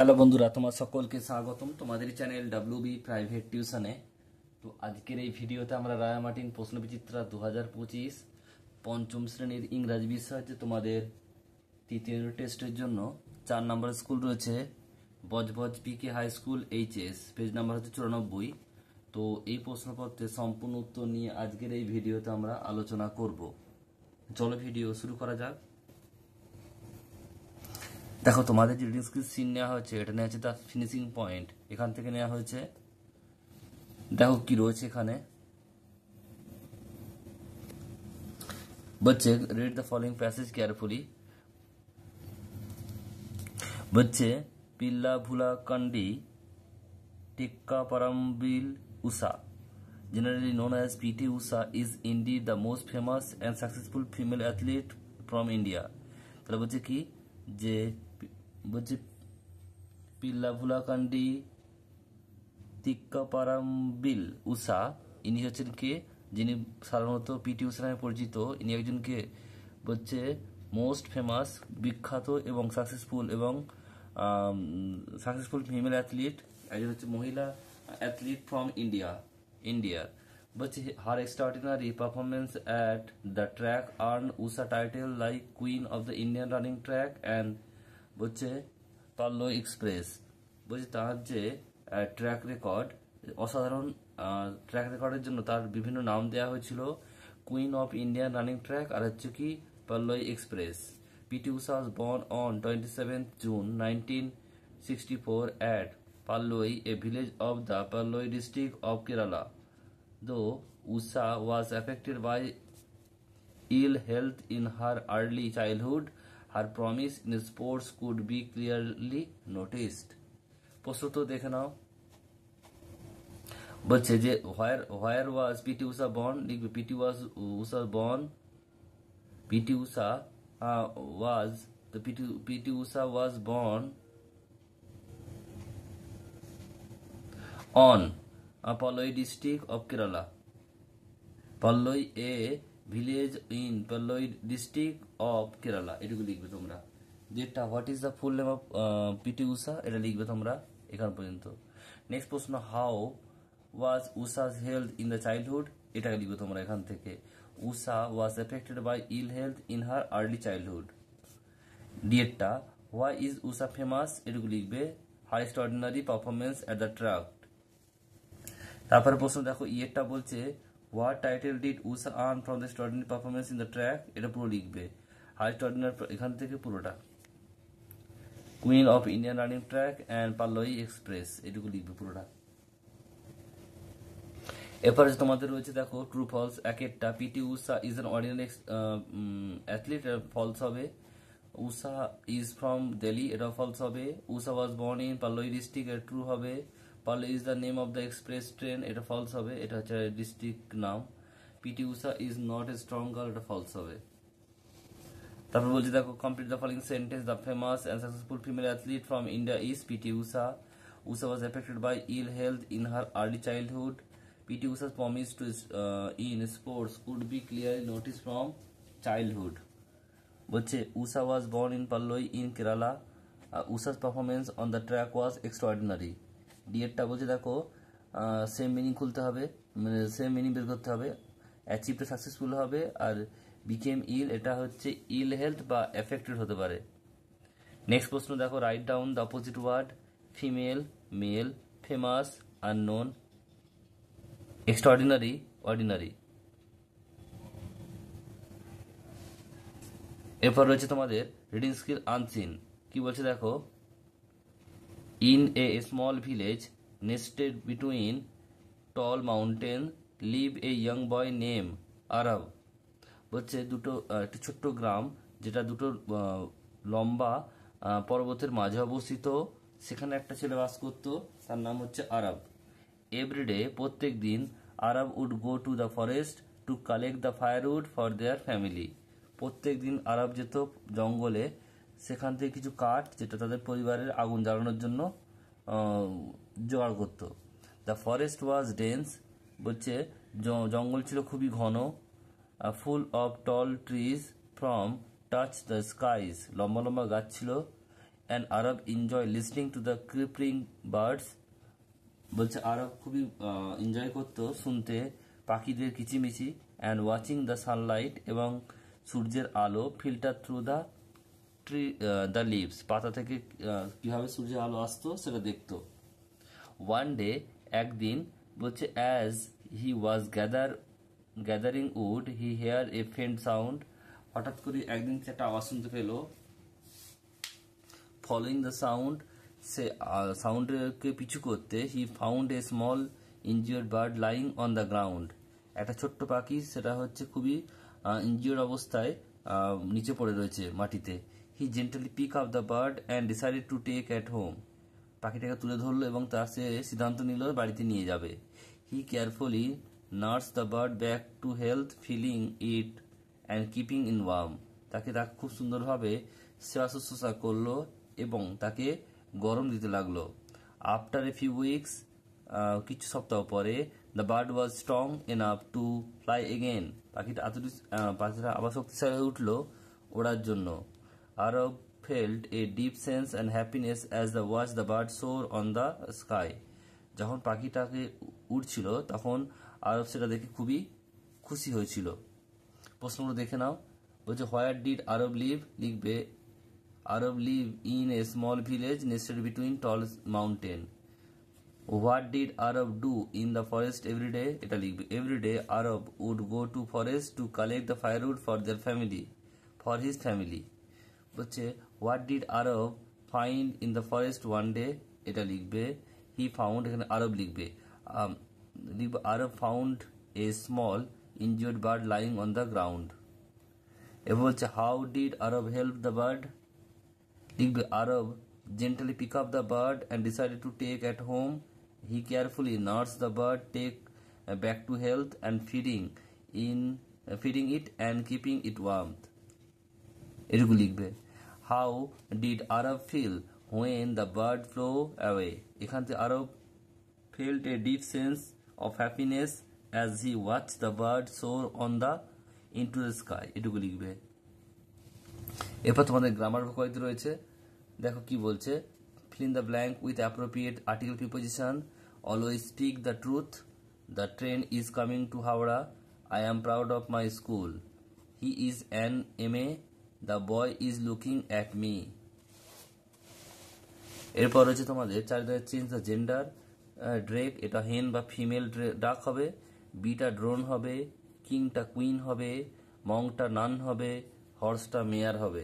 Hello বন্ধুরা, তোমার সকলকে স্বাগতম তোমাদের চ্যানেল WB প্রাইভেট টিউশনে। তো আজকের এই ভিডিওতে আমরা রায়া মার্টিন প্রশ্নবিচিত্রা 2025 পঞ্চম শ্রেণীর ইংরাজি বিষয় যে তোমাদের তৃতীয় টেস্টের জন্য 4 নম্বর স্কুল রয়েছে Budge Budge PK high school HS, page number হচ্ছে 94। তো এই প্রশ্নপত্রের সম্পূর্ণ উত্তর নিয়ে আজকের এই ভিডিওতে আমরা আলোচনা করব। চলো ভিডিও শুরু করা যাক। দেখো তোমাদের যে রিডিং স্কিল সিন নেওয়া হয়েছে, এটা নেওয়া হচ্ছে দ্য ফিনিশিং পয়েন্ট, এখান থেকে নেওয়া হয়েছে। দেখো কি রয়েছে এখানে। बच्चे read the following passage carefully। बच्चे पिल्ला भुला कंडी tikka Parambil Usha, generally known as PT Usha, is indeed the most famous and successful female athlete from India। তাহলে বলছে কি যে বলছে পিল্লা ভুলা কান্ডি টিক্কা পারাম্বিল উষা, ইনি হচ্ছেন কে, যিনি সাধারণত পিটি উষা নামে পরিচিত। ইনি একজনকে বলছে মোস্ট ফেমাস, বিখ্যাত এবং সাকসেসফুল ফিমেল অ্যাথলিট, একজন হচ্ছে মহিলা অ্যাথলিট ফ্রম ইন্ডিয়া। বলছে her extraordinary performance at the track earn Usha title like queen of the Indian running track and বলছে পাল্লয় এক্সপ্রেস। বলছে তার যে ট্র্যাক রেকর্ড, অসাধারণ ট্র্যাক রেকর্ডের জন্য তার বিভিন্ন নাম দেওয়া হয়েছিল, queen of Indian running track আর হচ্ছে কি Payyoli Express. PT Usha was born on 27th June 1964 at Palloy, a village of the Palloy district of Kerala. Though Usha was affected by ill health in her early childhood, her promise in sports could be clearly noticed। প্রশ্ন তো দেখে নাও। বলছে যে where was PT Usha born, লিখবে PT Usha was born on Palloy district of Kerala। Palloy, a village in Palloy district of Kerala, এটুকু লিখবে তোমরা। যেটা what is the full name of PT Usha, এটা লিখবে তোমরা এখান পর্যন্ত। নেক্সট প্রশ্ন, how was Usha's health in the childhood, এটা লিখবে তোমরা এখান থেকে। Usha was affected by ill health in her early childhood. ডিএটটা, হোয়াই ইজ উষা ফেমাস, এটুকু লিখবে her extraordinary performance at the track. তারপরে প্রশ্ন দেখো, ইয়েরটা বলছে what title did Usha earn from the extraordinary performance in the track, এটা পুরো লিখবে হার এক্সট্রাঅর্ডিনারি, এখান থেকে পুরোটা। Queen of Indian running track and Payyoli Express, এটুকু লিখবে পুরোটা। এরপরে তোমাদের রয়েছে দেখো ট্রু ফলস এক একটা। PT Usha is an ordinary athlete, false হবে। উষা ইজ ফ্রম দিল্লি, এটা ফলস হবে। Usha was born in Payyoli district, এটা ট্রু হবে। Payyoli is the name of the express train, এটা ফলস হবে, এটা হচ্ছে ডিস্ট্রিক্ট নাম। PT Usha is not a strong girl, এটা ফলস হবে। তারপর বলছে দেখো complete the following sentence. The famous and successful female athlete from India is PT Usha। Usha was affected by ill health in her early childhood. PT Usha's promise to in sports could be clearly noticed from childhood। বলছে Usha was born in Palloy in Kerala. Usha's performance on the track was extraordinary। ডিএরটা বলছে দেখো same meaning খুলতে হবে, মানে same meaning বের করতে হবে। অ্যাচিভটা successful হবে, আর বিকেম ইল, এটা হচ্ছে ইল হেলথ বা এফেক্টেড হতে পারে। নেক্সট প্রশ্ন দেখো, write down the opposite word, female, male, famous, unknown, extraordinary, ordinary. এরপর রয়েছে তোমাদের রিডিং স্কিল আনসিন। কি বলছে দেখো, in a small village nested between tall mountain live a young boy name Aarav. বলছে একটি ছোট্ট গ্রাম যেটা দুটো লম্বা পর্বতের মাঝে অবস্থিত, সেখানে একটা ছেলে বাস করত, তার নাম হচ্ছে আরব। এভরিডে, প্রত্যেক দিন, Aarav would go to the forest to collect the firewood for their family. প্রত্যেক দিন আরব যেত জঙ্গলে, সেখান থেকে কিছু কাঠ যেটা তাদের পরিবারের আগুন জ্বালানোর জন্য জোগাড় করত। দ্য ফরেস্ট ওয়াজ ডেন্স, বলছে জঙ্গল ছিল খুবই ঘন। Full of tall trees from touch the skies, লম্বা লম্বা গাছ ছিল। an Arab enjoy listening to the creeping birds. বলছে আরব খুবই এনজয় করতো শুনতে পাখিদের কিচিমিচি, অ্যান্ড ওয়াচিং দ্য সানলাইট, এবং সূর্যের আলো filter through the tree the leaves, পাতা থেকে কীভাবে সূর্যের আলো আসতো সেটা দেখতো। ওয়ান ডে, একদিন, বলছে as he was gathering wood he hear a faint sound, হঠাৎ করে একদিন একটা আওয়াজ শুনতে পেলো। ফলোইং দ্য সাউন্ড, সে সাউন্ডকে পিছু করতে, he found a small injured bird lying on the ground, একটা ছোট্ট পাখি, সেটা হচ্ছে খুবই ইনজিওর্ড অবস্থায় নিচে পড়ে রয়েছে মাটিতে। He gently pick up the bird and decided to take at home, পাখিটাকে তুলে ধরলো এবং তার সে সিদ্ধান্ত নিল বাড়িতে নিয়ে যাবে। He carefully nurse the bird back to health, feeding it and keeping in warm, তাকে খুব সুন্দরভাবে সেবা শুশ্রূষা করলো এবং তাকে গরম দিতে লাগলো। আফটার এ ফিউ উইকস, কিছু সপ্তাহ পরে, the bird was strong enough to fly again, পাখিটা আবার শক্তিশালী হয়ে উঠলো ওড়ার জন্য। আরব felt a deep sense and happiness as they watched the bird soar on the sky. যখন পাখিটাকে উড়ছিল তখন আরব সেটা দেখে খুবই খুশি হয়েছিল। প্রশ্নগুলো দেখে নাও। বলছে হোয়ার ডিড আরব লিভ, লিখবে Aarav live in a small village nested between tall mountain. What did Aarav do in the forest everyday, এটা লিখবে everyday Aarav would go to forest to collect the firewood for their family, for his family. বলছে what did Aarav find in the forest one day, এটা লিখবে he found, এখানে আরব লিখবে লিখবে Aarav found a small injured bird lying on the ground. এবার বলছে how did Aarav help the bird, লিখবে Aarav gently pick up the bird and decided to take at home, he carefully nurse the bird take back to health and feeding it and keeping it warmth, এটুকু লিখবে। How did Aarav feel when the bird flew away, এখান থেকে Aarav felt a deep sense of happiness as he watch the bird soar on the into the sky, এটুকু লিখবে। এরপর তোমাদের grammar vocabulary রয়েছে, দেখো কি বলছে। Fill in the blank with appropriate article preposition, always speak the truth, the train is coming to Howrah, I am proud of my school, he is an MA, the boy is looking at me. এরপর হচ্ছে তোমাদের চারিদিকে change the gender, Drake এটা হেন বা female ডাক হবে, beta drone হবে, কিংটা কুইন হবে, মংটা নান হবে, হর্সটা মেয়ার হবে।